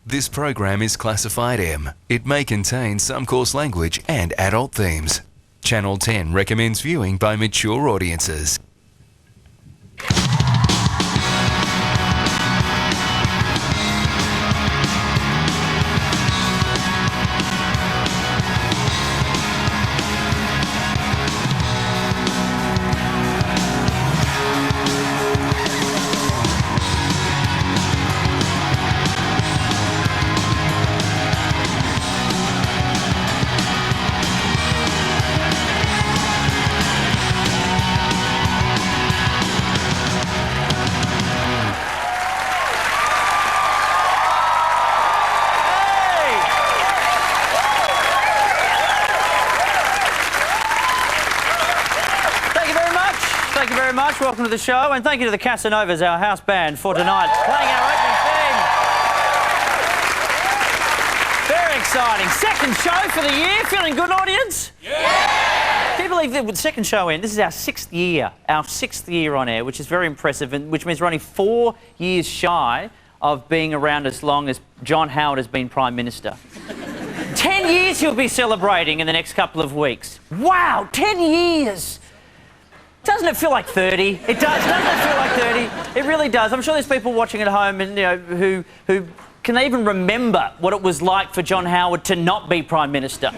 This program is classified M. It may contain some coarse language and adult themes. Channel 10 recommends viewing by mature audiences. Welcome to the show, and thank you to the Casanovas, our house band, for tonight playing our opening theme. Very exciting. Second show for the year. Feeling good, audience? Yeah! Can you believe that with the second show in, this is our sixth year on air, which is very impressive, and which means we're only 4 years shy of being around as long as John Howard has been Prime Minister. 10 years he'll be celebrating in the next couple of weeks. Wow, 10 years! Doesn't it feel like 30? It does, doesn't it feel like 30? It really does. I'm sure there's people watching at home and, who can even remember what it was like for John Howard to not be Prime Minister.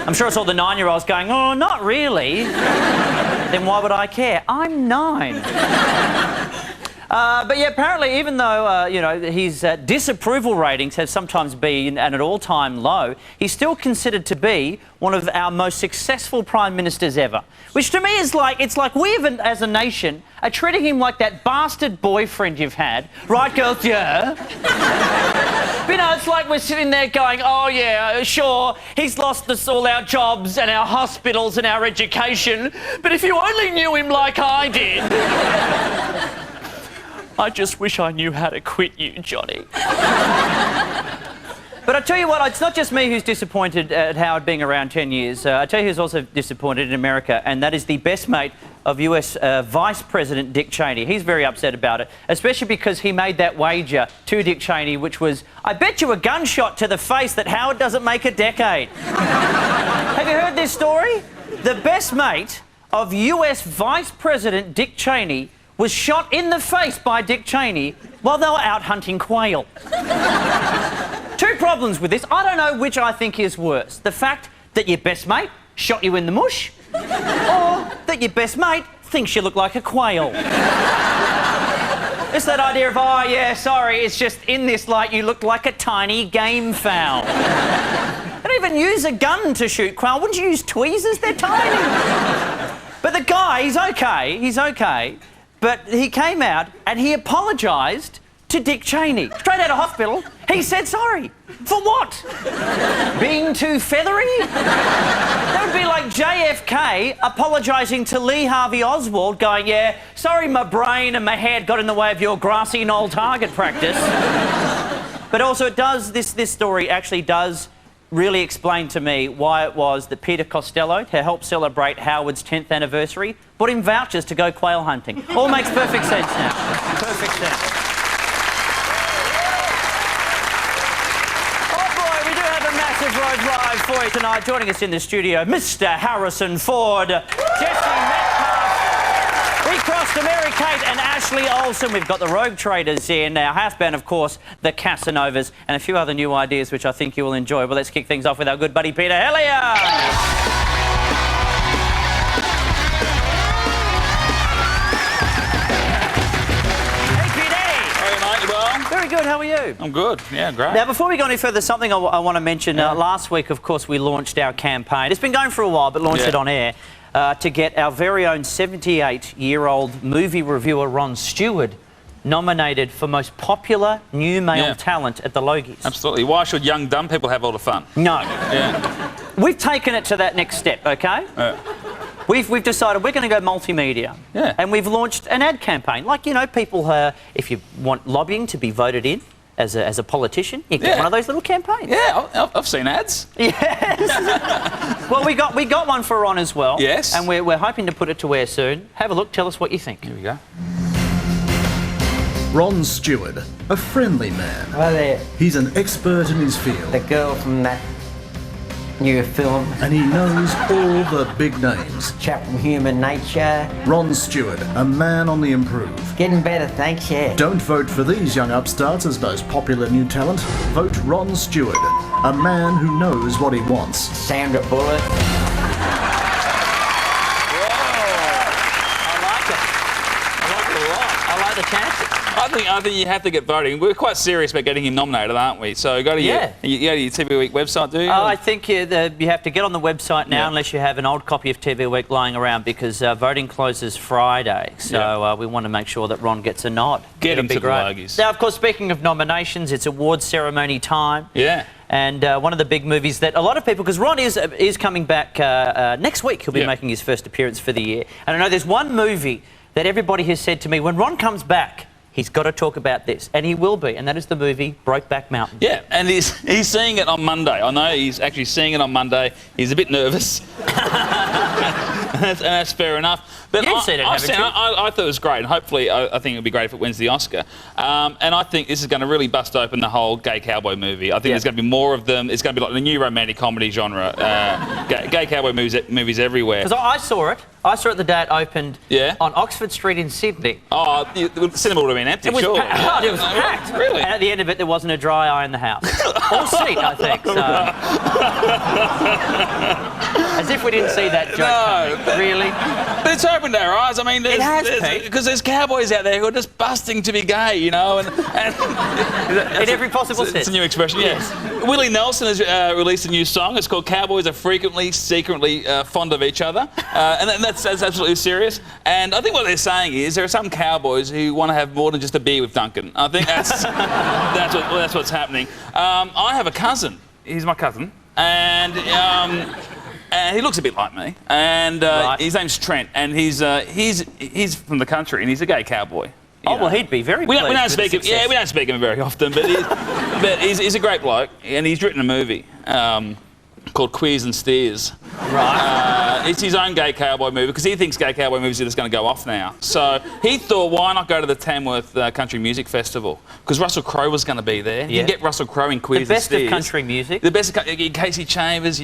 I'm sure it's all the 9-year-olds going, oh, not really. Then why would I care? I'm 9. But yeah, apparently, even though, his disapproval ratings have sometimes been at an all-time low, he's still considered to be one of our most successful Prime Ministers ever. Which to me is like, it's like we as a nation are treating him like that bastard boyfriend you've had. Right, girls? Yeah. But, it's like we're sitting there going, oh, yeah, sure, he's lost us all our jobs and our hospitals and our education, but if you only knew him like I did... I just wish I knew how to quit you, Johnny. But I tell you what, it's not just me who's disappointed at Howard being around 10 years. I tell you who's also disappointed in America, and that is the best mate of US Vice President Dick Cheney. He's very upset about it, especially because he made that wager to Dick Cheney, which was, I bet you a gunshot to the face that Howard doesn't make a decade. Have you heard this story? The best mate of US Vice President Dick Cheney was shot in the face by Dick Cheney while they were out hunting quail. Two problems with this. I don't know which I think is worse. The fact that your best mate shot you in the mush, or that your best mate thinks you look like a quail. It's that idea of, oh, yeah, sorry, it's just in this light you look like a tiny game fowl. Don't even use a gun to shoot quail. Wouldn't you use tweezers? They're tiny. But the guy, he's okay. But he came out and he apologised to Dick Cheney. Straight out of hospital, he said sorry. For what? Being too feathery? That would be like JFK apologising to Lee Harvey Oswald, going, yeah, sorry my brain and my head got in the way of your grassy knoll target practice. But also it does, this story actually does really explain to me why it was that Peter Costello, to help celebrate Howard's 10th anniversary, bought him vouchers to go quail hunting. All makes perfect sense now. Perfect sense. Oh boy, we do have a massive Rove Live for you tonight. Joining us in the studio, Mr. Harrison Ford, Jesse Metcalf, we crossed to Mary Kate and Ashley Olsen. We've got the Rogue Traders in, our house band, of course, the Casanovas, and a few other new ideas which I think you will enjoy. But let's kick things off with our good buddy Peter Hellier. Very good, how are you? I'm good, yeah, great. Now, before we go any further, something I want to mention. Last week, of course, we launched our campaign. It's been going for a while, but launched it on air to get our very own 78-year-old movie reviewer, Ron Stewart, nominated for most popular new male talent at the Logies. Absolutely. Why should young, dumb people have all the fun? No. Yeah. We've taken it to that next step, OK? We've decided we're going to go multimedia. Yeah. And we've launched an ad campaign. Like, people, if you want lobbying to be voted in as a politician, you get one of those little campaigns. Yeah, I've seen ads. Yes. Well, we got one for Ron as well. Yes. And we're hoping to put it to air soon. Have a look. Tell us what you think. Here we go. Ron Stewart, a friendly man. Hi there, He's an expert in his field, the girl from that new film, and he knows all the big names. chap from Human Nature. Ron Stewart, a man on the improve. Getting better, thanks, yeah. Don't vote for these young upstarts as most popular new talent. Vote Ron Stewart, a man who knows what he wants. Sandra Bullock. I like the chances. I think you have to get voting. We're quite serious about getting him nominated, aren't we? So go to your TV Week website, do you? I think you have to get on the website now, Yeah. unless you have an old copy of TV Week lying around, because voting closes Friday. So we want to make sure that Ron gets a nod. Get It'll him be to the great. Logies. Now, of course, speaking of nominations, it's awards ceremony time. Yeah. And one of the big movies that a lot of people, because Ron is coming back next week, he'll be making his first appearance for the year. And I know there's one movie that everybody has said to me, when Ron comes back, he's got to talk about this, and he will be, and that is the movie Brokeback Mountain. Yeah, and he's seeing it on Monday. I know he's actually seeing it on Monday. He's a bit nervous. and that's fair enough. But You've seen it, haven't you? I thought it was great, and hopefully I think it would be great if it wins the Oscar. And I think this is going to really bust open the whole gay cowboy movie. I think there's going to be more of them. It's going to be like the new romantic comedy genre. Gay cowboy movies everywhere. Because I saw it. I saw it the day it opened on Oxford Street in Sydney. Oh, the cinema would have been empty, It was surely. packed. It was packed. Really? And at the end of it, there wasn't a dry eye in the house. Or seat, I think. So. As if we didn't see that joke coming. Really? But it's opened our eyes. I mean, It has, Pete. because there's cowboys out there who are just busting to be gay, you know, and In every possible sense. it's a new expression. Yes. Willie Nelson has released a new song. It's called "Cowboys Are Frequently, Secretly Fond of Each Other," and that's absolutely serious. And I think what they're saying is there are some cowboys who want to have more than just a beer with Duncan. I think that's that's what's happening. I have a cousin. He's my cousin, and he looks a bit like me. And his name's Trent, and he's from the country, and he's a gay cowboy. Oh, well, he'd be very pleased. We don't speak him. Yeah, we don't speak him very often, but he's a great bloke, and he's written a movie called Queers and Steers. Right. It's his own gay cowboy movie because he thinks gay cowboy movies are just going to go off now. So he thought, why not go to the Tamworth Country Music Festival? Because Russell Crowe was going to be there. You can get Russell Crowe in Queers and Steers. The best of country music. The best of Casey Chambers,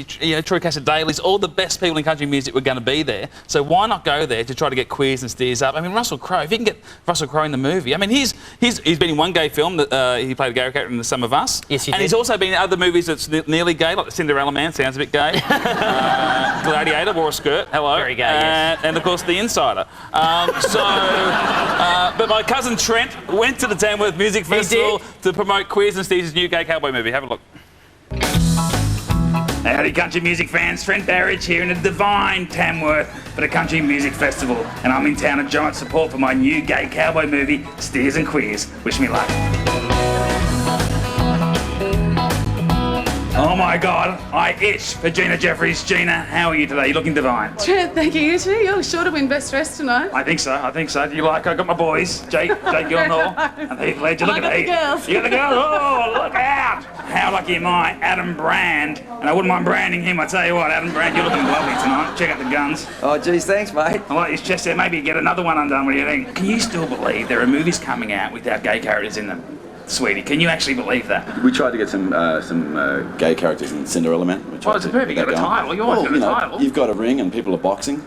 Troy Cassadaly's, all the best people in country music were going to be there. So why not go there to try to get Queers and Steers up? I mean, Russell Crowe, if you can get Russell Crowe in the movie, I mean, he's been in one gay film that he played a gay character in The Sum of Us. Yes, he did. And he's also been in other movies that's nearly gay, like The Cinderella Man, sounds a bit gay. Gladiator, wore a skirt, hello. Very gay, yes. And of course, The Insider. But my cousin Trent went to the Tamworth Music Festival to promote Queers and Steve's new gay cowboy movie. Have a look. Howdy country music fans, Trent Barrage here in the divine Tamworth for the Country Music Festival, and I'm in town in giant support for my new gay cowboy movie, Steers and Queers. Wish me luck. Oh my God, I itch for Gina Jeffries. Gina, how are you today? You're looking divine. Trent, thank you. You too. You're sure to win Best Dressed tonight. I think so. Do you like? I got my boys, Jake Gyllenhaal, and Heath Ledger. Look I got at the girls. You got the girls. Oh, look out! How lucky am I? Adam Brand, and I wouldn't mind branding him. I tell you what, Adam Brand, you're looking lovely tonight. Check out the guns. Oh, geez, thanks, mate. I like his chest there. Maybe get another one undone. What do you think? Can you still believe there are movies coming out without gay characters in them? Sweetie, can you actually believe that? We tried to get some gay characters in Cinderella Man. Well, it's perfect. You got a title. You always got a title. You've got a ring and people are boxing.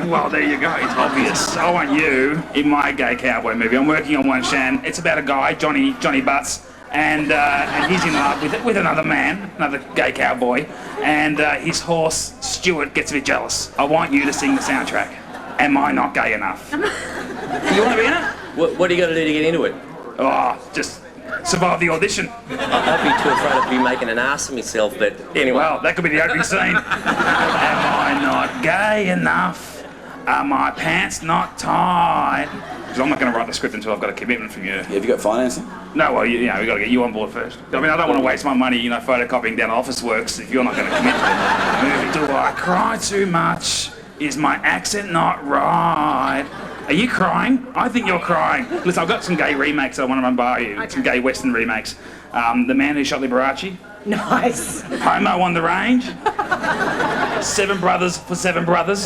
Well, there you go. It's obvious. I want you in my gay cowboy movie. I'm working on one, Shan. It's about a guy, Johnny Butts, and he's in love with another man, another gay cowboy, and his horse, Stuart, gets a bit jealous. I want you to sing the soundtrack. Am I not gay enough? You want to be in it? What do you got to do to get into it? Oh, just survive the audition. I'd be too afraid of me making an ass of myself, but anyway. Well, that could be the opening scene. Am I not gay enough? Are my pants not tight? Because I'm not going to write the script until I've got a commitment from you. Yeah, have you got financing? No, well, we got to get you on board first. I mean, I don't want to waste my money, photocopying down Office Works if you're not going to commit to the movie. Do I cry too much? Is my accent not right? Are you crying? I think you're crying. Listen, I've got some gay remakes I want to run by you. Okay. Some gay Western remakes. The Man Who Shot Liberace. Nice. Homo on the Range. 7 Brothers for 7 Brothers.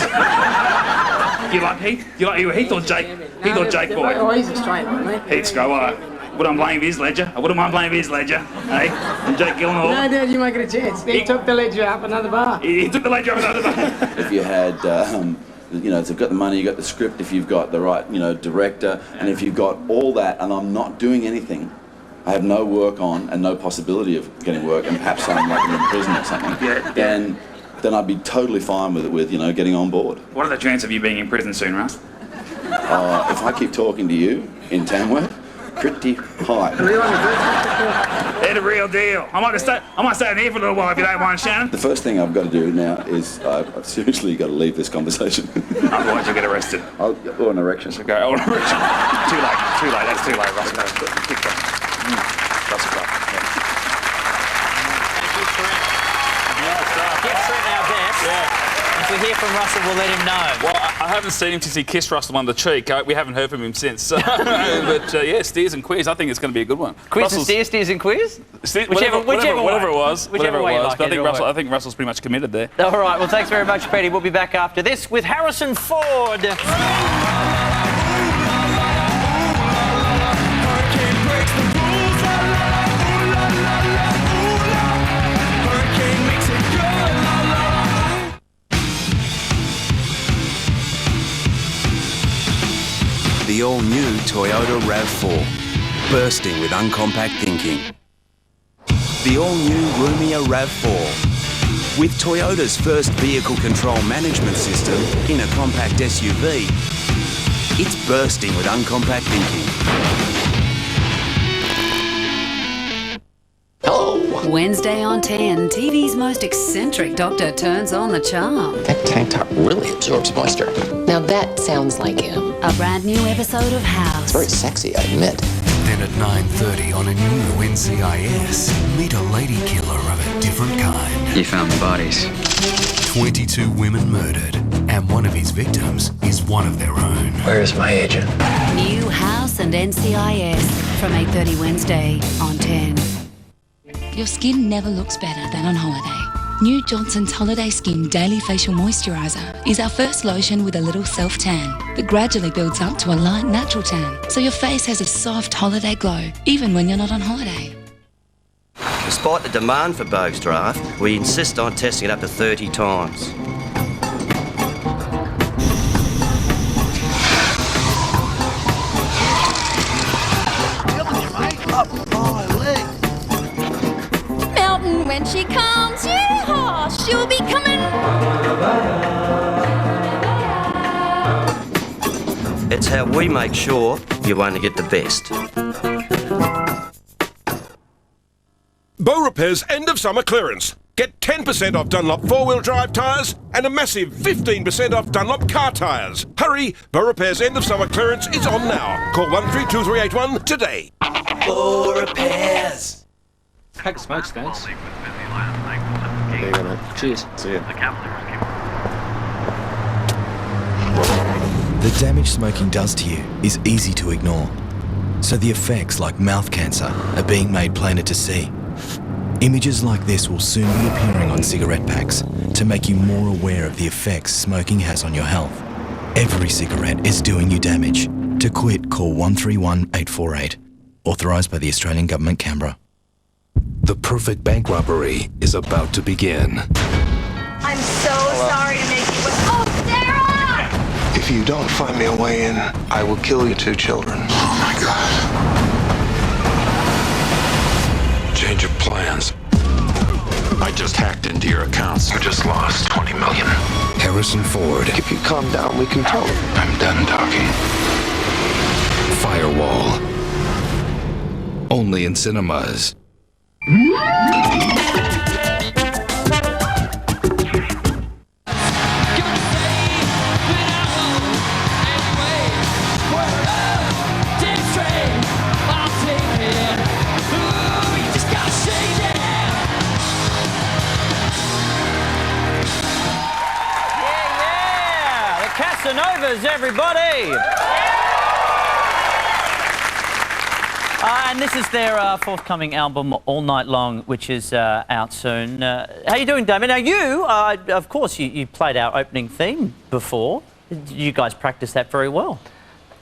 You like Heath? You like Heath or Jake? He thought Jake Boyd. Oh, he's Australian, mate. He'd go, wouldn't blame his ledger. I wouldn't mind blaming his ledger. Hey, and Jake Gyllenhaal. No doubt you might get a chance. He took the ledger up another bar. He took the ledger up another bar. If you had, you know, if you've got the money, you've got the script, if you've got the right, you know, director, and if you've got all that, and I'm not doing anything, I have no work on and no possibility of getting work, and perhaps I'm like in prison or something, then I'd be totally fine with you know, getting on board. What are the chances of you being in prison soon, Russ? If I keep talking to you in Tamworth, pretty high. They're the real deal. I might stay in here for a little while if you don't mind, Shannon. The first thing I've got to do now is I've seriously got to leave this conversation. Otherwise you'll get arrested. Or an erection. So go, an erection. Too late. That's too late, Russ. Russell Crowe. Give Trent our best. If we hear from Russell, we'll let him know. Well, I haven't seen him since he kissed Russell on the cheek. We haven't heard from him since. But yeah, Steers and Quiz, I think it's going to be a good one. Quiz and Steers and Quiz? Whichever it was. Whichever way you like but it, I think Russell's pretty much committed there. All right, well, thanks very much, Petey. We'll be back after this with Harrison Ford. The all-new Toyota RAV4, bursting with uncompact thinking. The all-new roomier RAV4, with Toyota's first vehicle control management system in a compact SUV. It's bursting with uncompact thinking. Wednesday on 10, TV's most eccentric doctor turns on the charm. That tank top really absorbs moisture. Now that sounds like him. A brand new episode of House. It's very sexy, I admit. Then at 9:30 on a new NCIS, meet a lady killer of a different kind. You found the bodies. 22 women murdered, and one of his victims is one of their own. Where's my agent? New House and NCIS from 8:30 Wednesday on 10. Your skin never looks better than on holiday. New Johnson's Holiday Skin Daily Facial Moisturiser is our first lotion with a little self-tan that gradually builds up to a light natural tan, so your face has a soft holiday glow, even when you're not on holiday. Despite the demand for Bogue's draft, we insist on testing it up to 30 times. Mountain when she comes, yeah, she'll be coming. It's how we make sure you only get the best. Bow Repair's end of summer clearance. Get 10% off Dunlop four-wheel drive tyres and a massive 15% off Dunlop car tyres. Hurry! Bow Repair's end of summer clearance is on now. Call 132381 today. Bow Repairs. Pack of smokes, thanks. There you go, mate. Cheers. See ya. The damage smoking does to you is easy to ignore. So the effects like mouth cancer are being made plainer to see. Images like this will soon be appearing on cigarette packs to make you more aware of the effects smoking has on your health. Every cigarette is doing you damage. To quit, call 131 848. Authorised by the Australian Government, Canberra. The perfect bank robbery is about to begin. I'm so sorry to make you wait. Oh, Sarah! If you don't find me a way in, I will kill your two children. Oh my God. Change of plans. I just hacked into your accounts. You just lost 20 million. Harrison Ford. If you calm down, we can talk. I'm done talking. Firewall. Only in cinemas. Casanovas, everybody! And this is their forthcoming album, All Night Long, which is out soon. How you doing, Damon? Now, you, of course, you played our opening theme before. You guys practiced that very well.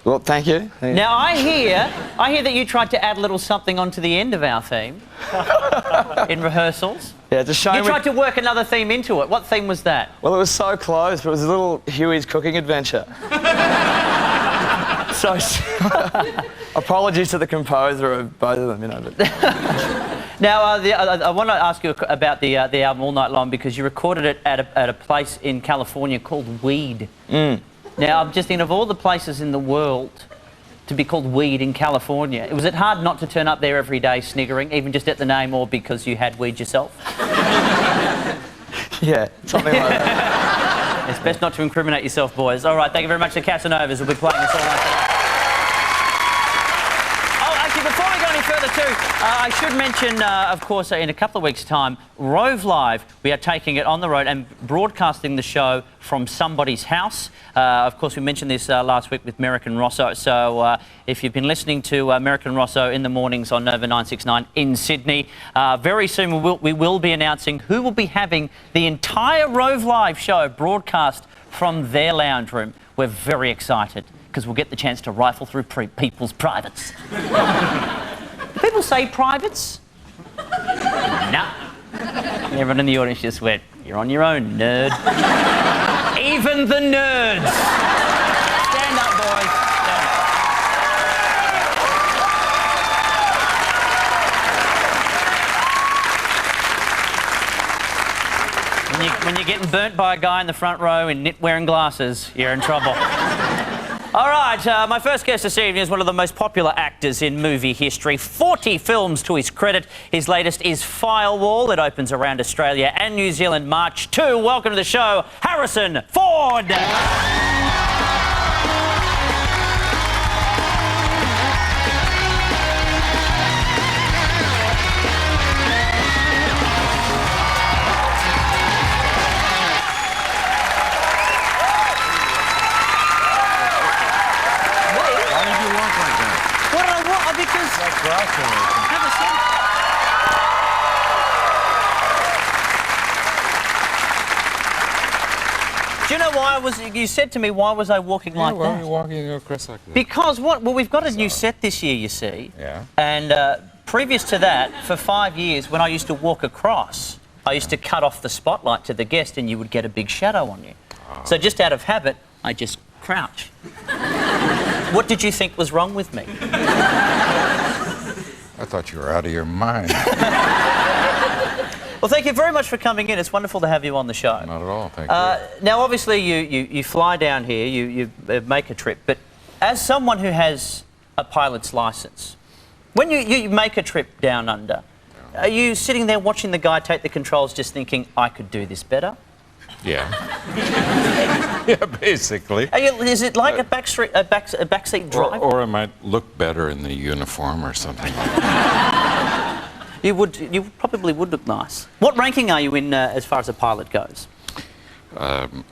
Well, thank you. Now, I hear that you tried to add a little something onto the end of our theme in rehearsals. Yeah, just showing. You tried to work another theme into it. What theme was that? Well, it was so close, but it was a little Huey's cooking adventure. So, apologies to the composer of both of them, you know. But... Now, I want to ask you about the album All Night Long, because you recorded it at a place in California called Weed. Now, I'm just thinking of all the places in the world to be called Weed in California. Was it hard not to turn up there every day sniggering, even just at the name or because you had weed yourself? Yeah, something like that. It's best not to incriminate yourself, boys. All right, thank you very much. The Casanovas will be playing this all night tonight. Before we go any further too, I should mention, of course, in a couple of weeks' time, Rove Live, we are taking it on the road and broadcasting the show from somebody's house. Of course, we mentioned this last week with American Rosso, so if you've been listening to American Rosso in the mornings on Nova 969 in Sydney, very soon we will be announcing who will be having the entire Rove Live show broadcast from their lounge room. We're very excited, because we'll get the chance to rifle through people's privates. Do people say privates? Nah. Everyone in the audience just went, "You're on your own, nerd." Even the nerds. Stand up, boys. Stand up. When you're getting burnt by a guy in the front row in knit-wearing glasses, you're in trouble. All right, my first guest this evening is one of the most popular actors in movie history. 40 films to his credit. His latest is Firewall. It opens around Australia and New Zealand March 2. Welcome to the show, Harrison Ford. Do you know why you said to me, why was I walking like that? Why were you walking across like that? Because well, we've got a new set this year, you see. Yeah. And previous to that, for 5 years, when I used to walk across, I used to cut off the spotlight to the guest and you would get a big shadow on you. So just out of habit, I just crouch. What did you think was wrong with me? I thought you were out of your mind. Well, thank you very much for coming in. It's wonderful to have you on the show. Not at all, thank you. Now, obviously, you fly down here, you make a trip, but as someone who has a pilot's licence, when you make a trip down under, are you sitting there watching the guy take the controls just thinking, I could do this better? Yeah. Yeah, basically. Is it like a backseat driver? Or I might look better in the uniform or something like that. You probably would look nice. What ranking are you in as far as a pilot goes? I'm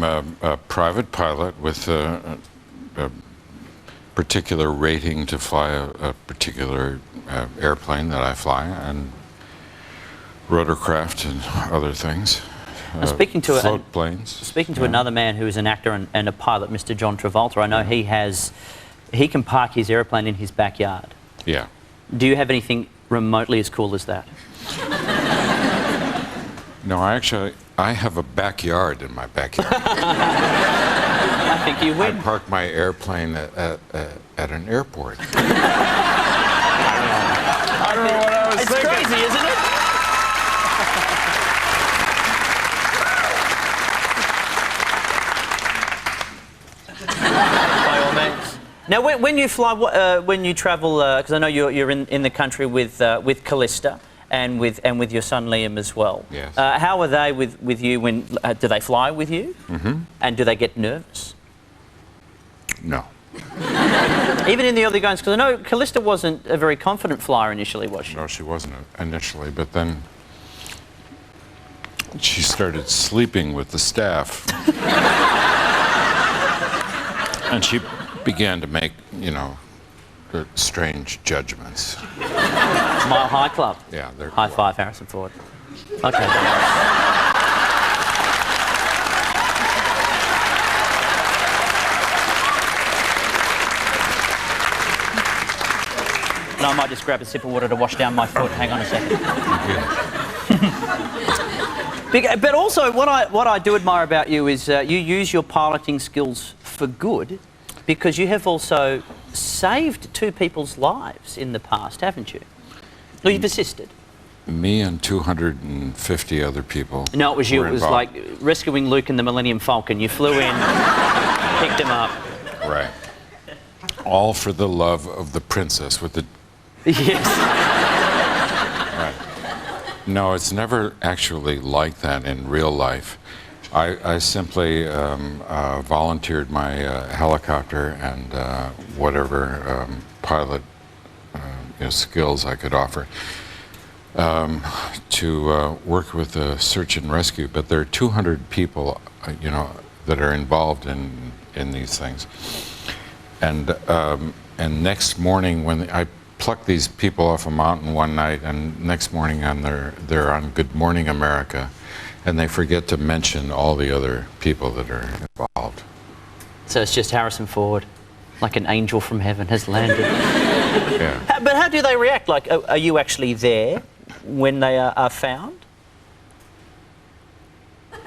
a private pilot with a particular rating to fly a particular airplane that I fly, and rotorcraft and other things. Speaking to float planes. Speaking to another man who is an actor and a pilot, Mr. John Travolta, I know he can park his airplane in his backyard. Yeah. Do you have anything remotely as cool as that? No, I have a backyard in my backyard. I think you win. I park my airplane at an airport. I don't know what I was thinking. It's crazy, isn't it? By all means. Now, when you fly, when you travel, because I know you're in the country with Callista and with your son Liam as well. Yes. How are they with you? When do they fly with you? Mm-hmm. And do they get nervous? No. Even in the early goings, because I know Callista wasn't a very confident flyer initially, was she? No, she wasn't initially, but then she started sleeping with the staff. And she began to make, strange judgments. Mile High Club. Yeah, they're High five, Harrison Ford. Okay. And I might just grab a sip of water to wash down my foot. Hang on a second. But also, what I do admire about you is you use your piloting skills for good, because you have also saved 2 people's lives in the past, haven't you? Well, you've assisted. Me and 250 other people. No, it was you. were It was involved. like rescuing Luke in the Millennium Falcon. You flew in, picked him up. Right. All for the love of the princess with the... Yes. Right. No, it's never actually like that in real life. I simply volunteered my helicopter and whatever pilot skills I could offer to work with the search and rescue. But there are 200 people, that are involved in these things. And next morning, when I plucked these people off a mountain one night, and next morning they're on Good Morning America, and they forget to mention all the other people that are involved. So it's just Harrison Ford, like an angel from heaven, has landed. Yeah. But how do they react? Like, are you actually there when they are found?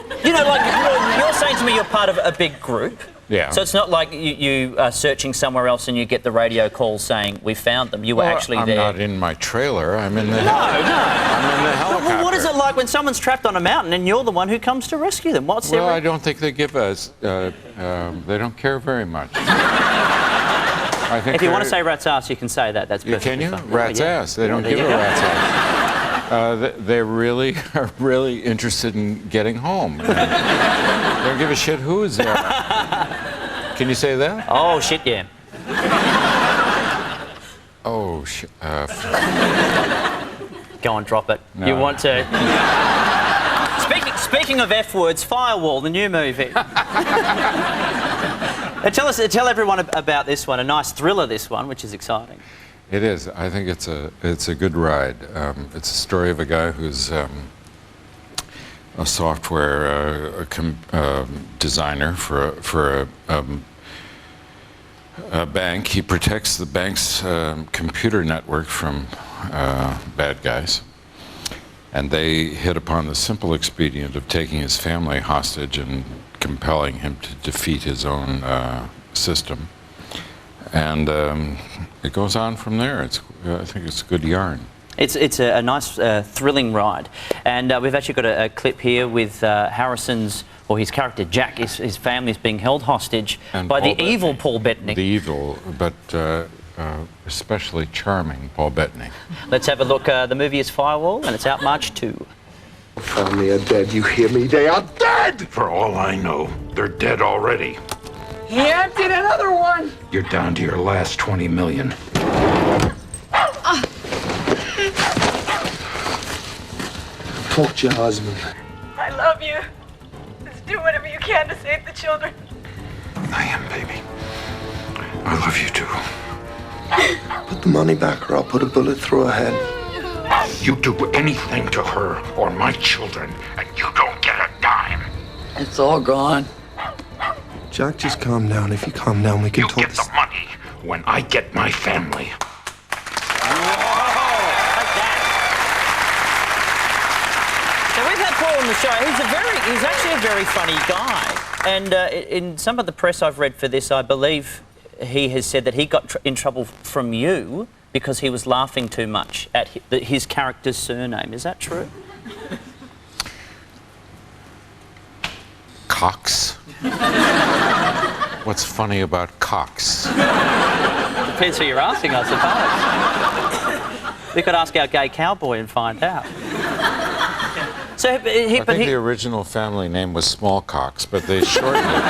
Like you're saying to me you're part of a big group. Yeah. So it's not like you are searching somewhere else and you get the radio call saying, we found them. You were actually I'm there. not in my trailer. I'm in the No. I'm in the helicopter. Well, what is it like when someone's trapped on a mountain and you're the one who comes to rescue them? What's Well, their... I don't think they give us... they don't care very much. I think if you want to say rat's ass, you can say that. That's perfectly Can you? fine. Rat's ass. They don't give a rat's ass. They really are really interested in getting home. They don't give a shit who is there. Can you say that? Oh, shit, yeah. Oh, shit. Go on, drop it. No. You want to... Speaking of F words, Firewall, the new movie. Tell everyone about this one. A nice thriller, this one, which is exciting. It is. I think it's a good ride. It's a story of a guy who's a software designer for a bank. He protects the bank's computer network from bad guys. And they hit upon the simple expedient of taking his family hostage and compelling him to defeat his own system. And it goes on from there. I think it's a good yarn. It's a nice, thrilling ride. And we've actually got a clip here with Harrison's, or his character Jack, his family's being held hostage by the evil Paul Bettany. The evil, but especially charming Paul Bettany. Let's have a look. The movie is Firewall, and it's out March 2. Family are dead, you hear me? They are dead! For all I know, they're dead already. He emptied another one. You're down to your last 20 million. Talk to your husband. I love you. Just do whatever you can to save the children. I am, baby. I love you too. Put the money back or I'll put a bullet through her head. You do anything to her or my children, and you don't get a dime. It's all gone. Jack, just calm down. If you calm down, we can talk. You get the money when I get my family. So we've had Paul on the show. He's actually a very funny guy. And in some of the press I've read for this, I believe he has said that he got in trouble from you because he was laughing too much at his character's surname. Is that true? Cox? What's funny about Cox? Depends who you're asking, I suppose. We could ask our gay cowboy and find out. So, I think the original family name was Smallcox, but they shortened it.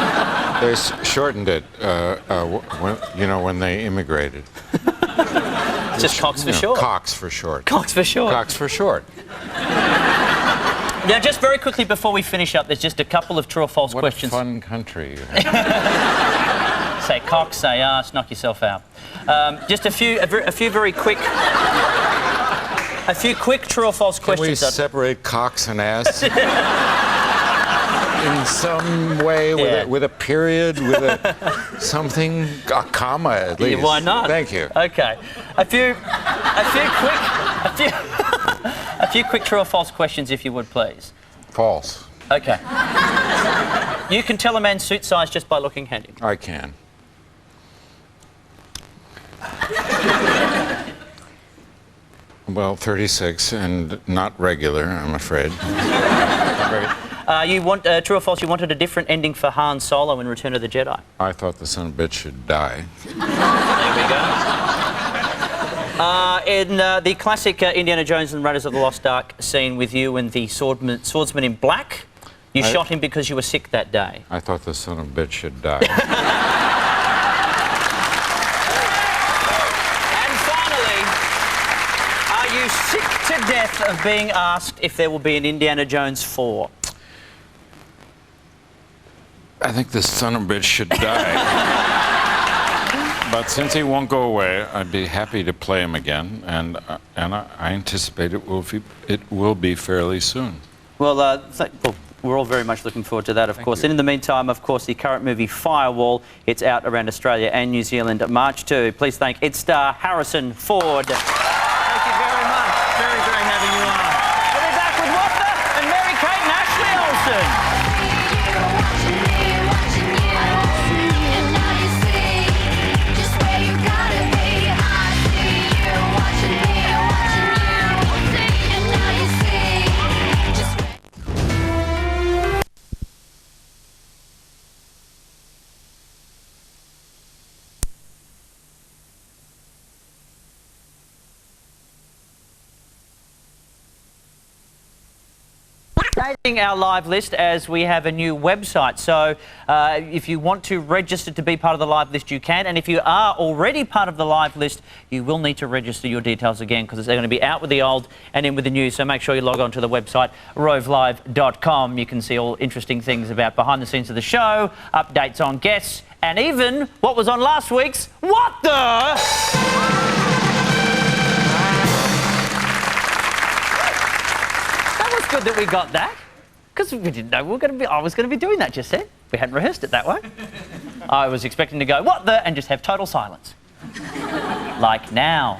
They shortened it, when they immigrated. Just Cox for short. Cox for short. Cox for short. Cox for short. Now, just very quickly before we finish up, there's just a couple of true or false questions. What a fun country you have. Say cock, say ass, knock yourself out. Just a few very quick... A few quick true or false questions. Can we separate cocks and ass? in some way with a period, with a something, a comma at least. Yeah, why not? Thank you. Okay. A few quick true or false questions, if you would, please. False. Okay. You can tell a man's suit size just by looking at him. I can. Well, 36 and not regular, I'm afraid. You want true or false? You wanted a different ending for Han Solo in Return of the Jedi. I thought the son of a bitch should die. There we go. In the classic Indiana Jones and Raiders of the Lost Ark scene with you and the swordsman in black, you shot him because you were sick that day. I thought the son of a bitch should die. And finally, are you sick to death of being asked if there will be an Indiana Jones 4? I think the son of a bitch should die. But since he won't go away, I'd be happy to play him again, and I anticipate it will be fairly soon. Well, we're all very much looking forward to that, of course. And in the meantime, of course, the current movie Firewall, it's out around Australia and New Zealand March 2. Please thank its star Harrison Ford. Thank you very much. Very, very having you on. We'll be back with Wanda and Mary Kate and Ashley Olsen. Updating our live list as we have a new website. So if you want to register to be part of the live list, you can. And if you are already part of the live list, you will need to register your details again because they're going to be out with the old and in with the new. So make sure you log on to the website, rovelive.com. You can see all interesting things about behind the scenes of the show, updates on guests, and even what was on last week's What the... Good that we got that, because we didn't know I was going to be doing that just then. We hadn't rehearsed it that way. I was expecting to go, what the, and just have total silence. Like now.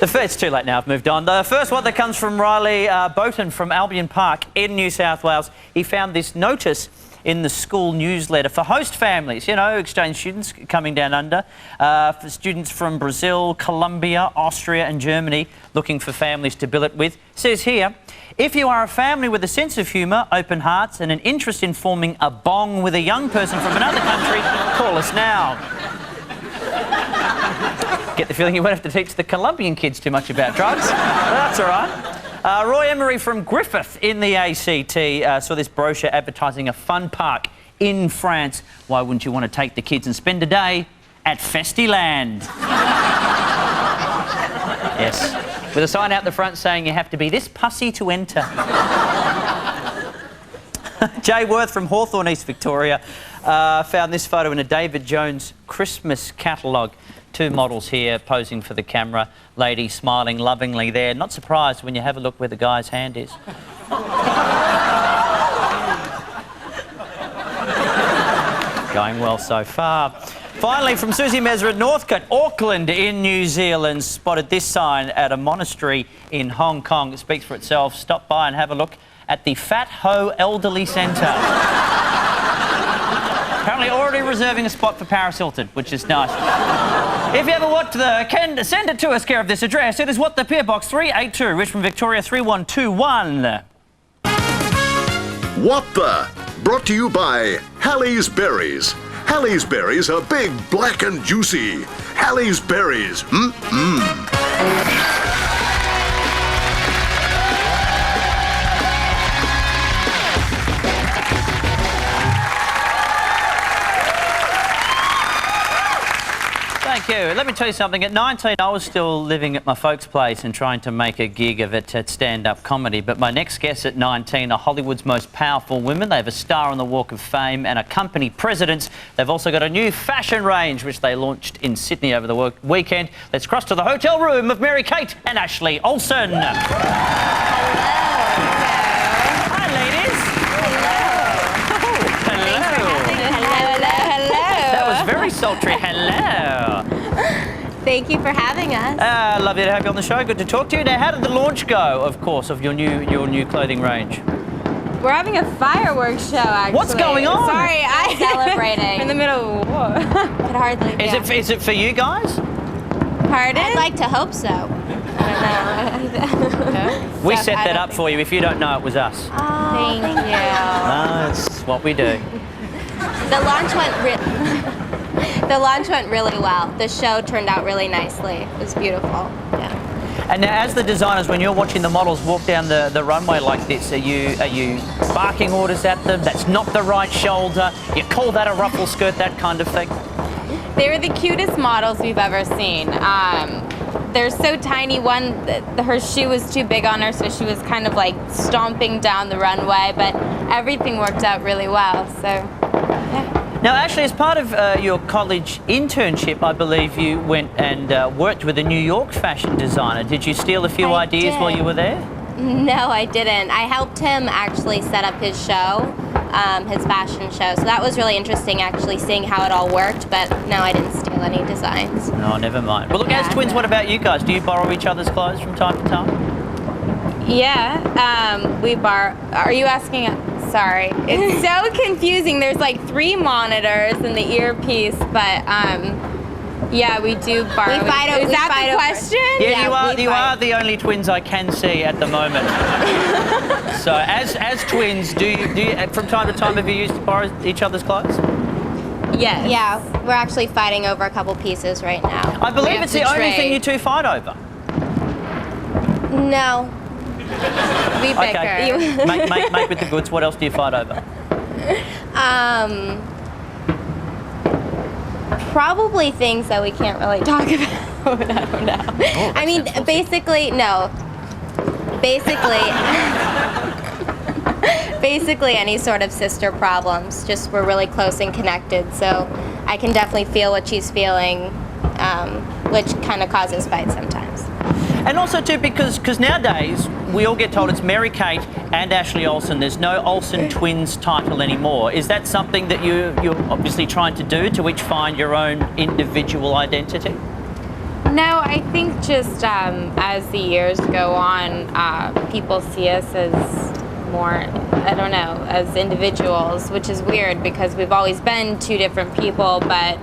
It's too late now, I've moved on. The first one that comes from Riley Bowton from Albion Park in New South Wales. He found this notice in the school newsletter for host families, you know, exchange students coming down under, for students from Brazil, Colombia, Austria and Germany looking for families to bill it with. It says here, if you are a family with a sense of humour, open hearts and an interest in forming a bong with a young person from another country, call us now. Get the feeling you won't have to teach the Colombian kids too much about drugs. That's all right. Roy Emery from Griffith in the ACT saw this brochure advertising a fun park in France. Why wouldn't you want to take the kids and spend a day at Festiland? Yes, with a sign out the front saying you have to be this pussy to enter. Jay Worth from Hawthorne, East Victoria, found this photo in a David Jones Christmas catalogue. Two models here posing for the camera. Lady smiling lovingly there. Not surprised when you have a look where the guy's hand is. Going well so far. Finally, from Susie Mesra at Northcote, Auckland in New Zealand, spotted this sign at a monastery in Hong Kong. It speaks for itself. Stop by and have a look at the Fat Ho Elderly Centre. Apparently already reserving a spot for Paris Hilton, which is nice. If you ever want to send it to us, care of this address. It is What the PO Box 382, Richmond, Victoria 3121. What the? Brought to you by Halley's Berries. Halley's Berries are big, black and juicy. Halley's Berries. Thank you. Let me tell you something. At 19, I was still living at my folks' place and trying to make a gig of it at stand-up comedy. But my next guests at 19 are Hollywood's most powerful women. They have a star on the Walk of Fame and are company presidents. They've also got a new fashion range, which they launched in Sydney over the weekend. Let's cross to the hotel room of Mary Kate and Ashley Olsen. Hello. very sultry. Hello. Thank you for having us. Lovely to have you on the show. Good to talk to you. Now, how did the launch go, of course, of your new clothing range? We're having a fireworks show, actually. What's going on? Sorry, I'm celebrating. in the middle of a war. Could hardly. Is it for you guys? Pardon? I'd like to hope so. I don't know. We set that up for you. If you don't know, it was us. Thank you. That's what we do. The launch went really well. The show turned out really nicely. It was beautiful. Yeah. And now, as the designers, when you're watching the models walk down the runway like this, are you barking orders at them? That's not the right shoulder. You call that a ruffle skirt, that kind of thing? They were the cutest models we've ever seen. They're so tiny. Her shoe was too big on her, so she was kind of like stomping down the runway, but everything worked out really well, so yeah. Now, Ashley, as part of your college internship, I believe you went and worked with a New York fashion designer. Did you steal a few ideas while you were there? No, I didn't. I helped him actually set up his show, his fashion show. So that was really interesting, actually, seeing how it all worked. But no, I didn't steal any designs. No, never mind. Well, look, as twins, what about you guys? Do you borrow each other's clothes from time to time? Yeah, we borrow. Are you asking? Sorry, it's so confusing. There's like 3 monitors and the earpiece, but yeah, we do borrow. We fight over. Is that the question? Yeah, you are the only twins I can see at the moment. So, as twins, do you from time to time have you used to borrow each other's clothes? Yes. Yeah, we're actually fighting over a couple pieces right now. I believe it's the only thing you two fight over. No. We bicker. Okay. make with the goods. What else do you fight over? Probably things that we can't really talk about. I don't know. Oh, I mean, basically, no. Basically any sort of sister problems. Just we're really close and connected, so I can definitely feel what she's feeling, which kind of causes fights sometimes. And also too, because nowadays we all get told it's Mary-Kate and Ashley Olsen. There's no Olsen twins title anymore. Is that something that you're obviously trying to do to each find your own individual identity? No, I think just as the years go on, people see us as more, I don't know, as individuals, which is weird because we've always been 2 different people, but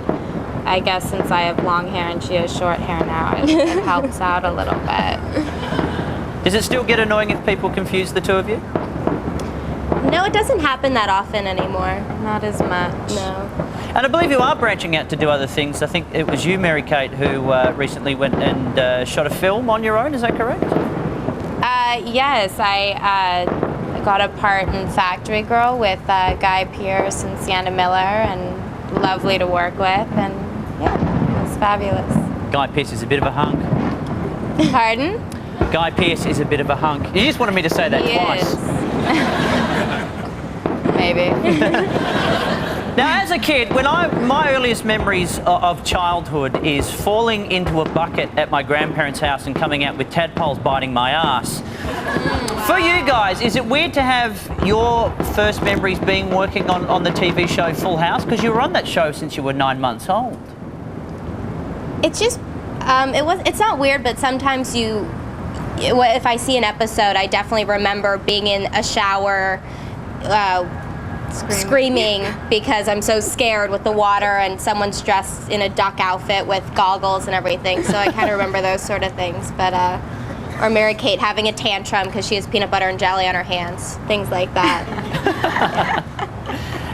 I guess since I have long hair and she has short hair now, it helps out a little bit. Does it still get annoying if people confuse the two of you? No, it doesn't happen that often anymore. Not as much. No. And I believe you are branching out to do other things. I think it was you, Mary-Kate, who recently went and shot a film on your own. Is that correct? Yes, I got a part in Factory Girl with Guy Pearce and Sienna Miller, and lovely to work with, and yeah, it was fabulous. Guy Pearce is a bit of a hunk. Pardon? Guy Pearce is a bit of a hunk. You just wanted me to say that twice. Maybe. Now, as a kid, my earliest memories of childhood is falling into a bucket at my grandparents' house and coming out with tadpoles biting my ass. For you guys, is it weird to have your first memories being working on the TV show Full House? Because you were on that show since you were 9 months old. It's just, it's not weird, but sometimes if I see an episode, I definitely remember being in a shower, screaming because I'm so scared with the water, and someone's dressed in a duck outfit with goggles and everything, so I kind of remember those sort of things. But or Mary-Kate having a tantrum because she has peanut butter and jelly on her hands, things like that.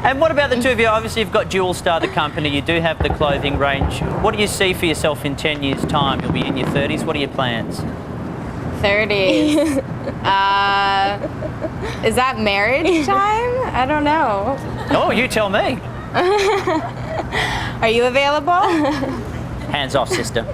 And what about the two of you? Obviously, you've got Jewel Star, the company. You do have the clothing range. What do you see for yourself in 10 years' time? You'll be in your 30s. What are your plans? 30s. Is that marriage time? I don't know. Oh, you tell me. Are you available? Hands off, sister.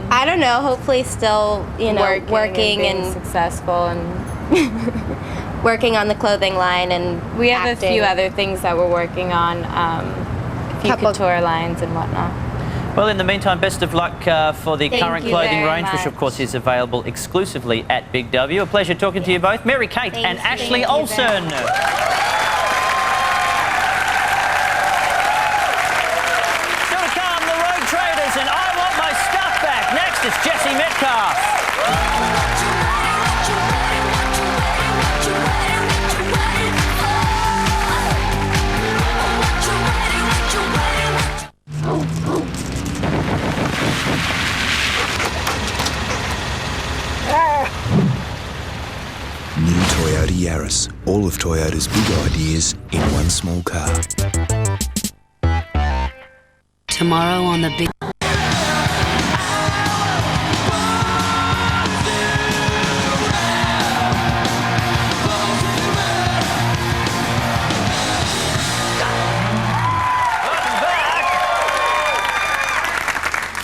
I don't know. Hopefully, still, working and successful and working on the clothing line, and we have acting. a few other things that we're working on, a few couture lines and whatnot. Well, in the meantime, best of luck for the Thank current you clothing very range, which of much. course is available exclusively at Big W. A pleasure talking to you both. Mary Kate and Ashley Olsen. Still to come, the Road Traders and I Want My Stuff Back. Next, it's Jesse Metcalf. New Toyota Yaris. All of Toyota's big ideas in one small car. Tomorrow on the Big...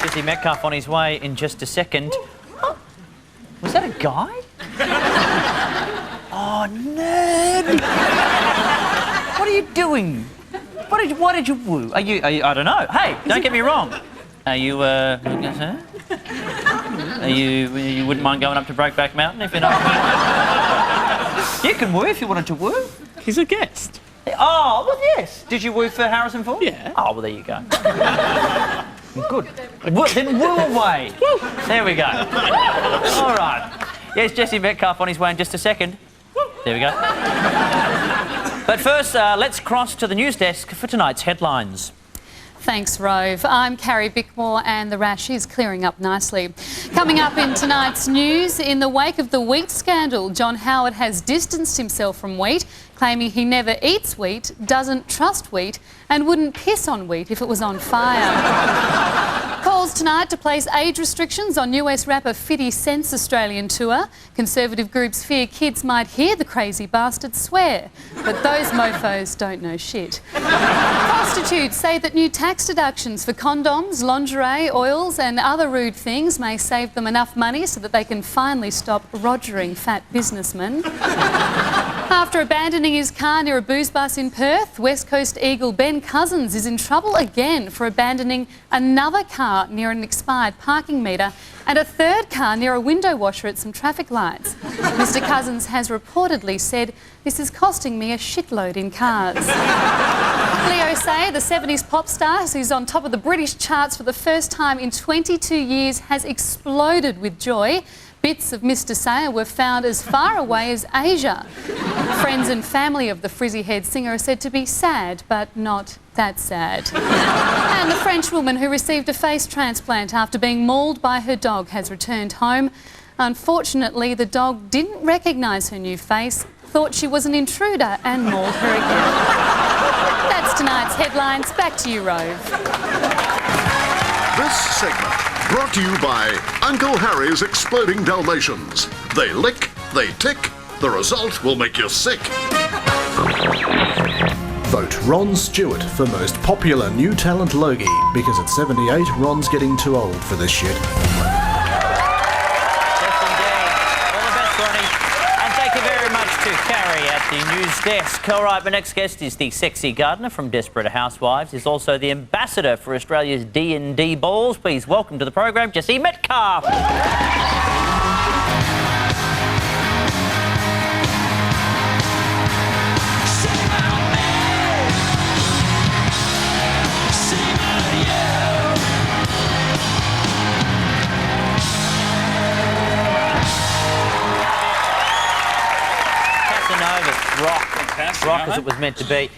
Jesse Metcalf on his way in just a second. Oh, was that a guy? Oh, nerd! What are you doing? Why did you woo? Are you, I don't know. Hey, don't get me wrong. Are you, you wouldn't mind going up to Breakback Mountain if you're not... You can woo if you wanted to woo. He's a guest. Oh, well, yes. Did you woo for Harrison Ford? Yeah. Oh, well, there you go. Good. Then woo away. There we go. All right. Yes, Jesse Metcalf on his way in just a second. There we go. But first, let's cross to the news desk for tonight's headlines. Thanks, Rove. I'm Carrie Bickmore and the rash is clearing up nicely. Coming up in tonight's news, in the wake of the wheat scandal, John Howard has distanced himself from wheat, claiming he never eats wheat, doesn't trust wheat and wouldn't piss on wheat if it was on fire. Calls tonight to place age restrictions on US rapper 50 Cent's Australian tour. Conservative groups fear kids might hear the crazy bastard swear, but those mofos don't know shit. Prostitutes say that new tax deductions for condoms, lingerie, oils and other rude things may save them enough money so that they can finally stop rogering fat businessmen. After abandoning his car near a booze bus in Perth, West Coast Eagle Ben Cousins is in trouble again for abandoning another car near an expired parking meter and a third car near a window washer at some traffic lights. Mr Cousins has reportedly said, "This is costing me a shitload in cars." Leo Sayer, the 70s pop star who's on top of the British charts for the first time in 22 years, has exploded with joy. Bits of Mr Sayer were found as far away as Asia. Friends and family of the frizzy-haired singer are said to be sad, but not that sad. And the French woman who received a face transplant after being mauled by her dog has returned home. Unfortunately, the dog didn't recognise her new face, thought she was an intruder and mauled her again. That's tonight's headlines. Back to you, Rove. This segment brought to you by Uncle Harry's Exploding Dalmatians. They lick, they tick, the result will make you sick. Vote Ron Stewart for most popular new talent Logie, because at 78, Ron's getting too old for this shit. Thank you very much to Carrie at the news desk. All right, my next guest is the sexy gardener from Desperate Housewives. He's also the ambassador for Australia's D&D balls. Please welcome to the program, Jesse Metcalf. Rock as it was meant to be.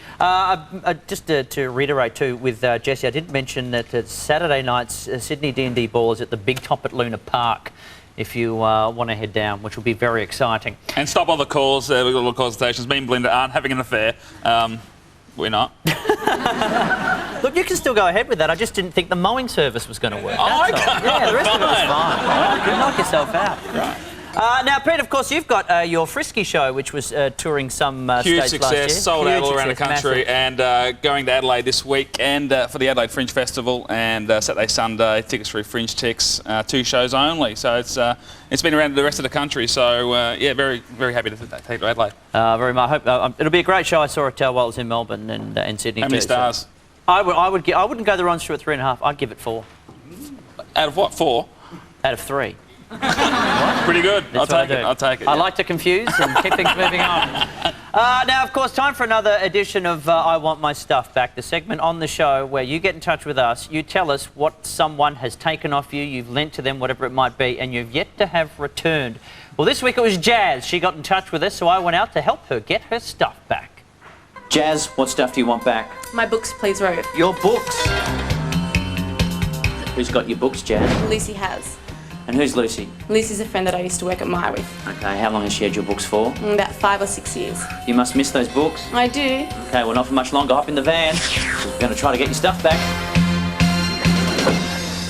Just to reiterate too with Jesse, I did mention that Saturday night's Sydney D&D ball is at the Big Top at Luna Park. If you want to head down, which will be very exciting. And stop all the calls. We've got all the consultations. Me and Belinda aren't having an affair. We're not. Look, you can still go ahead with that. I just didn't think the mowing service was going to work. Oh, okay. Yeah, the rest of it was fine. Oh, You knock yourself out. Right. Now, Pete, of course, you've got your Frisky show, which was touring some Huge states last year. success, sold out all around the Huge success, country, massive. and going to Adelaide this week and for the Adelaide Fringe Festival, and Saturday, Sunday, tickets through Fringe Ticks, 2 shows only. So it's been around the rest of the country. So yeah, very very happy to take it to Adelaide. Very much. I hope it'll be a great show. I saw it while I was in Melbourne and Sydney. How many too, stars? So. I wouldn't go the Ron Stewart 3.5. I'd give it 4. Out of what? 4? Out of 3. Pretty good. That's I'll take it. I'll take it. I like to confuse and keep things moving on. Now, of course, time for another edition of I Want My Stuff Back, the segment on the show where you get in touch with us, you tell us what someone has taken off you, you've lent to them, whatever it might be, and you've yet to have returned. Well, this week it was Jazz. She got in touch with us, so I went out to help her get her stuff back. Jazz, what stuff do you want back? My books, please, Rove. Your books. Who's got your books, Jazz? Lucy has. And who's Lucy? Lucy's a friend that I used to work at Myer with. Okay, how long has she had your books for? About 5 or 6 years. You must miss those books. I do. Okay, well, not for much longer. Hop in the van. We're going to try to get your stuff back.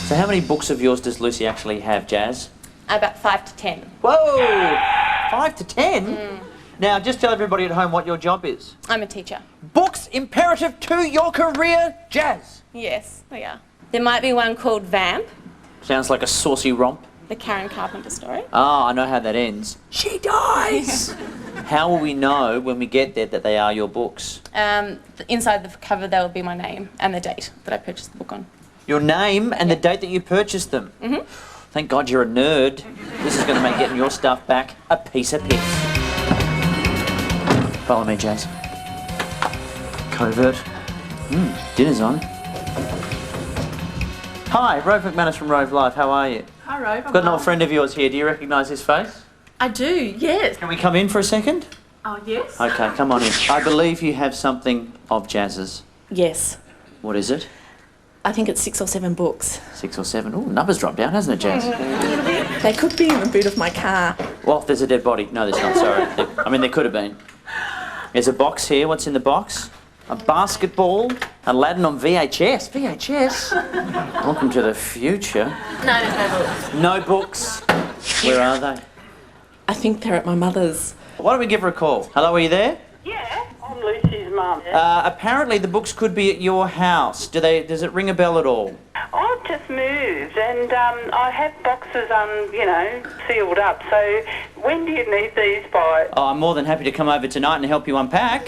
So how many books of yours does Lucy actually have, Jazz? About 5 to 10. Whoa! 5 to 10? Now, just tell everybody at home what your job is. I'm a teacher. Books imperative to your career, Jazz? Yes, they are. There might be one called Vamp, Sounds like a saucy romp. the Karen Carpenter story. Ah, I know how that ends. She dies! How will we know when we get there that they are your books? Inside the cover there will be my name and the date that I purchased the book on. Your name and the date that you purchased them? Mm-hmm. Thank God you're a nerd. This is going to make getting your stuff back a piece of piss. Follow me, Jazz. Covert. Dinner's on. Hi, Rove McManus from Rove Live. How are you? Hi, Rove. Got an old friend of yours here. Do you recognise his face? I do, yes. Can we come in for a second? Oh, yes? Okay, come on in. I believe you have something of Jazz's. Yes. What is it? I think it's 6 or 7 books. 6 or 7. Oh, numbers dropped down, hasn't it, Jazz? They could be in the boot of my car. Well, there's a dead body. No, there's not, sorry. I mean, there could have been. There's a box here. What's in the box? A basketball. Aladdin on VHS. VHS? Welcome to the future. No, there's no books. No books. Where are they? I think they're at my mother's. Why don't we give her a call? Hello, are you there? Yeah, I'm Lucy's mum. Apparently the books could be at your house. Does it ring a bell at all? I've just moved and I have boxes, sealed up. So when do you need these by? Oh, I'm more than happy to come over tonight and help you unpack.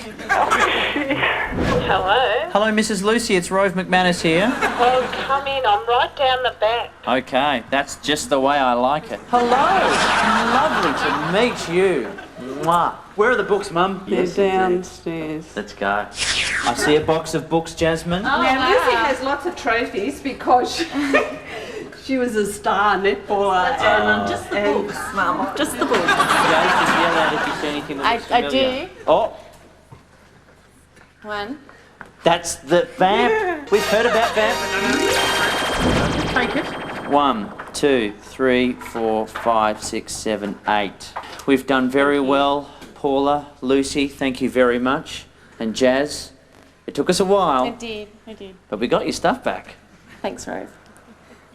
Hello? Hello, Mrs. Lucy. It's Rove McManus here. Oh, come in. I'm right down the back. Okay, that's just the way I like it. Hello. Lovely to meet you. Mwah. Where are the books, Mum? They're downstairs. Let's go. I see a box of books, Jasmine. Now, Lucy has lots of trophies because she was a star netballer. Just the books, Mum. Just the books. Jazz, just yell out if you see anything that looks I familiar. do. Oh, One. that's the vamp. We've heard about vamp. Take it. 1, 2, 3, 4, 5, 6, 7, 8. We've done very well. Paula, Lucy, thank you very much. And Jazz, it took us a while. I did. But we got your stuff back. Thanks, Rove.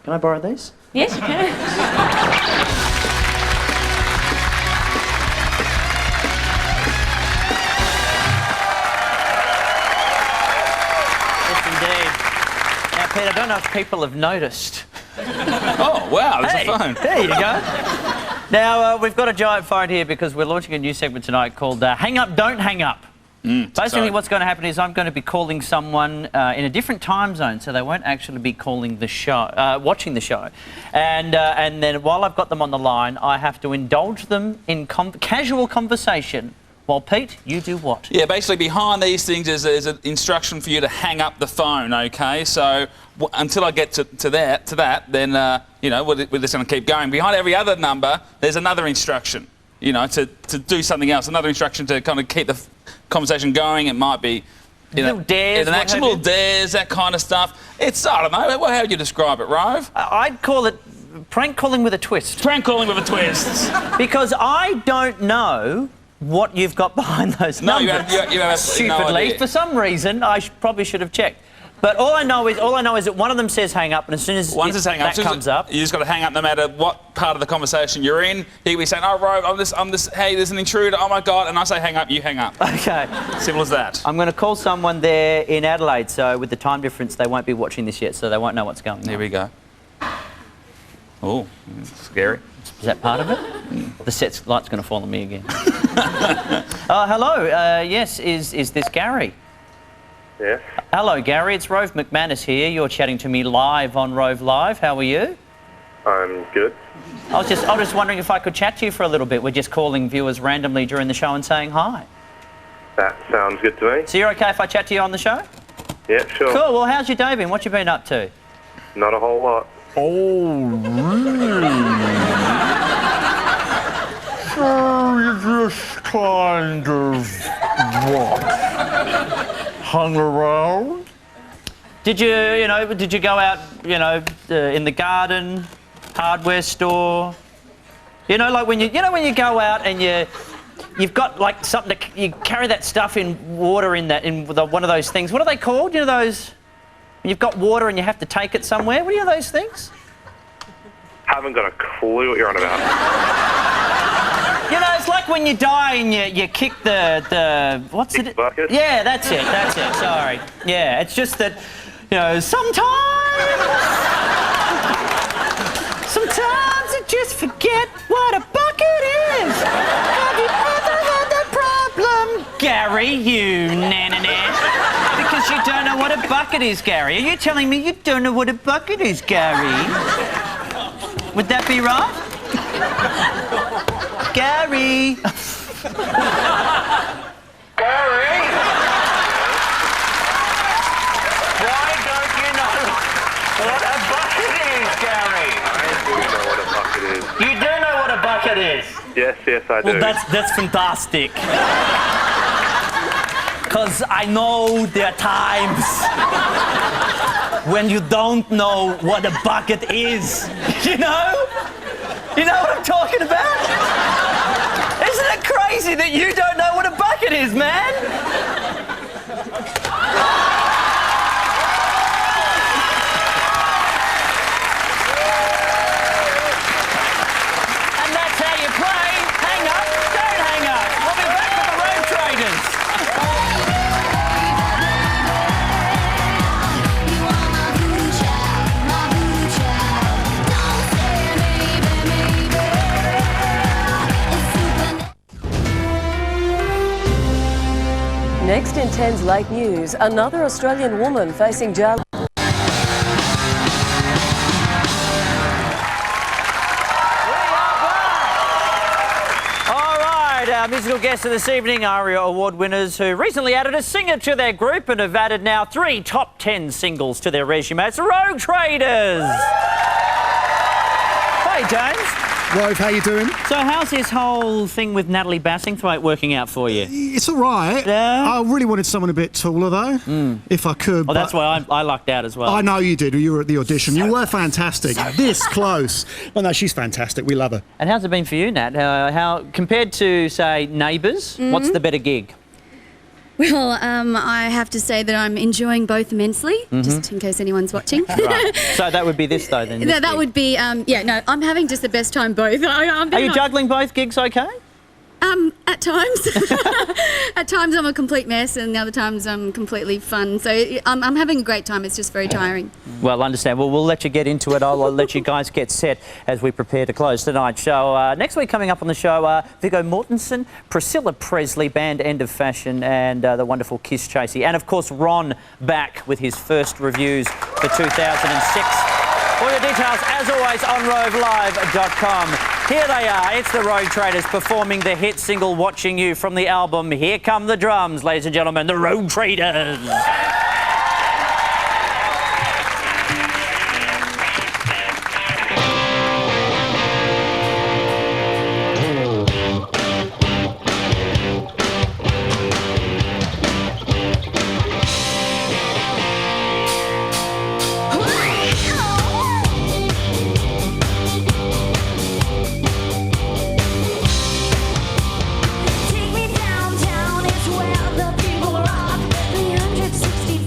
Can I borrow these? Yes, you can. Yes, indeed. Now, Pete, I don't know if people have noticed. Oh, wow, there's a phone. There you go. Now, we've got a giant phone here because we're launching a new segment tonight called Hang Up, Don't Hang Up. Basically, what's going to happen is I'm going to be calling someone in a different time zone, so they won't actually be calling the show, watching the show. And then while I've got them on the line, I have to indulge them in casual conversation. Well, Pete, you do what? Yeah, basically behind these things is an instruction for you to hang up the phone, okay? So until I get to that, then, we're just going to keep going. Behind every other number, there's another instruction, to do something else, another instruction to kind of keep the conversation going. It might be... little dares, an actual little dares, that kind of stuff. It's, I don't know, how would you describe it, Rove? I'd call it prank calling with a twist. Prank calling with a twist. Because I don't know what you've got behind those numbers. No, you have Stupidly, no idea. for some reason, I probably should have checked. But all I know is that one of them says hang up, and as soon as that comes up, you just got to hang up no matter what part of the conversation you're in. He'll be saying, "Oh, Rove, I'm this. Hey, there's an intruder. Oh my God!" And I say, "Hang up." You hang up. Okay. Simple as that. I'm going to call someone there in Adelaide, so with the time difference, they won't be watching this yet, so they won't know what's going on. Here we go. Oh, scary. Is that part of it? The set's light's going to fall on me again. Hello. Yes, is this Gary? Yes. Hello, Gary. It's Rove McManus here. You're chatting to me live on Rove Live. How are you? I'm good. I was just wondering if I could chat to you for a little bit. We're just calling viewers randomly during the show and saying hi. That sounds good to me. So you're okay if I chat to you on the show? Yeah, sure. Cool. Well, how's your day been? What you been up to? Not a whole lot. Oh, really? So you just kind of what? Hung around? Did you go out, in the garden, hardware store? Like when you go out and you've got like something you carry that stuff in water in one of those things. What are they called? Those. You've got water and you have to take it somewhere. What are those things? Haven't got a clue what you're on about. It's like when you die and you kick the what's it? Bucket? Yeah, that's it. Sorry. Yeah, it's just that, sometimes I just forget what a bucket is. Have you ever had that problem, Gary? You nanana. Because you don't know what a bucket is, Gary. Are you telling me you don't know what a bucket is, Gary? Would that be right? Gary! Gary! Why don't you know what a bucket is, Gary? I do know what a bucket is. You do know what a bucket is? Yes, I do. Well, that's fantastic. Because I know there are times when you don't know what a bucket is. You know? You know what I'm talking about? Isn't it crazy that you don't know what a bucket is, man? And that's how you play. Hang up, don't hang up. We'll be back with the Rove Traders. Next in 10's late news, another Australian woman facing jail. Our musical guests of this evening are ARIA Award winners who recently added a singer to their group and have added now 3 top 10 singles to their resume. It's the Rove Traders. Hey, James. Rove, how you doing? So how's this whole thing with Natalie Bassingthwaite working out for you? It's all right. Yeah? I really wanted someone a bit taller, though, if I could. Well, that's why I lucked out as well. I know you did. You were at the audition. You were fantastic. This close. Well, no, she's fantastic. We love her. And how's it been for you, Nat? How compared to, say, Neighbours, what's the better gig? Well, I have to say that I'm enjoying both immensely, just in case anyone's watching. Right. So that would be this, though, then? That would be, I'm having just the best time both. Are you juggling both gigs okay? At times. At times I'm a complete mess and the other times I'm completely fun. So I'm having a great time. It's just very tiring. Well, understand. Well, we'll let you get into it. I'll let you guys get set as we prepare to close tonight's show. Next week coming up on the show, Viggo Mortensen, Priscilla Presley, band End of Fashion, and the wonderful Kiss Chasey. And, of course, Ron back with his first reviews for 2006. All your details, as always, on rovelive.com. Here they are. It's the Rove Traders performing the hit single Watching You from the album Here Come the Drums. Ladies and gentlemen, the Rove Traders. Take me downtown, it's where the people rock. 365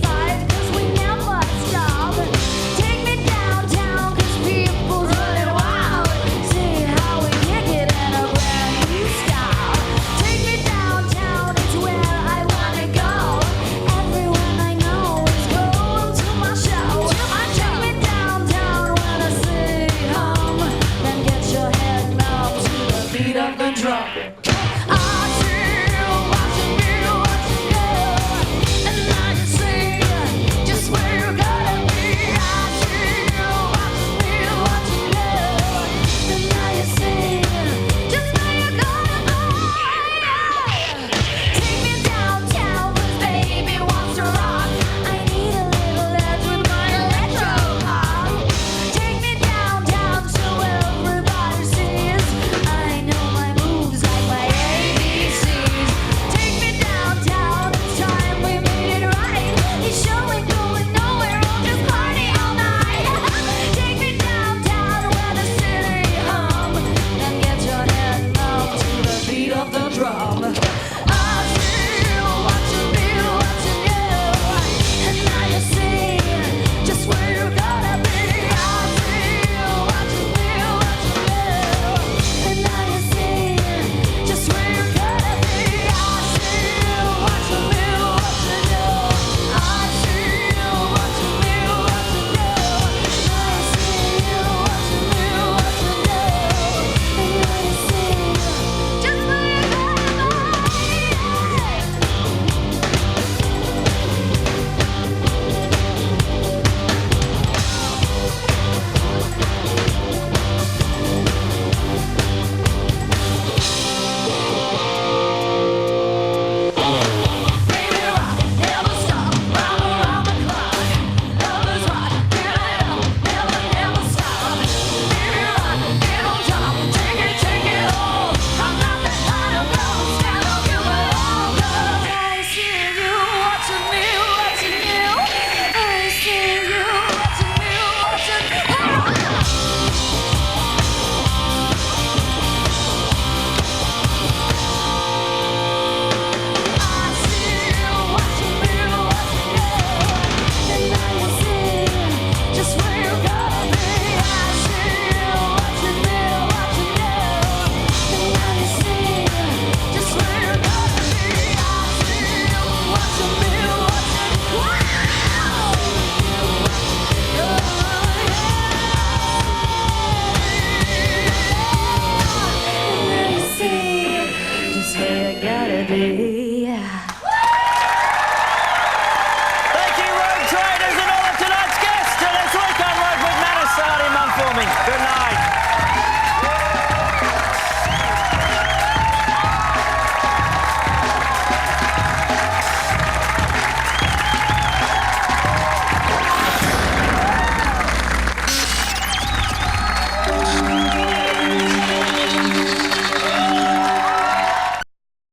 day.